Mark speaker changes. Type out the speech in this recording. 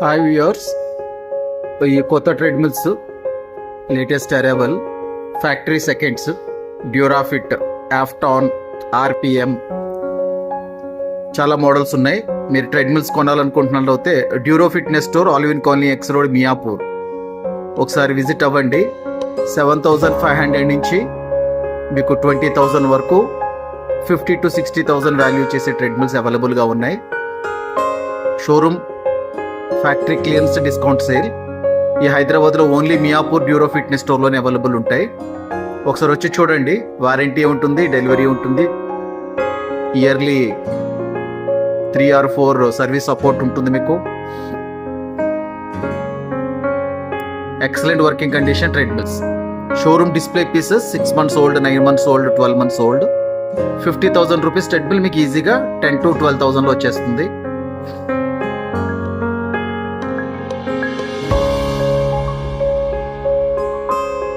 Speaker 1: Hi viewers, ఈ కొత్త treadmills latest arrival factory seconds Durafit ఆఫ్టాన్ ఆర్పిఎం చాలా మోడల్స్ ఉన్నాయి. మీరు ట్రెడ్మిల్స్ కొనాలనుకుంటున్నట్లయితే Duro fitness store, Allwyn colony, X road, Miyapur ఒకసారి విజిట్ అవ్వండి. 7,500 నుంచి మీకు 20,000 వరకు 50 to 60,000 వాల్యూ చేసే ట్రెడ్మిల్స్ అవైలబుల్గా ఉన్నాయి. Showroom factory clearance discount sale ఈ హైదరాబాద్లో ఓన్లీ మియాపూర్ డ్యూరో ఫిట్నెస్ స్టోర్లోనే అవైలబుల్ ఉంటాయి. ఒకసారి వచ్చి చూడండి. వారంటీ ఉంటుంది, డెలివరీ ఉంటుంది, ఇయర్లీ 3 or 4 సర్వీస్ సపోర్ట్ ఉంటుంది. మీకు excellent working condition treadmills. Showroom display pieces 6 months old, 9 months old, 12 months old. 50,000 rupees treadmill మీకు ఈజీగా 10 to 12,000లో వచ్చేస్తుంది.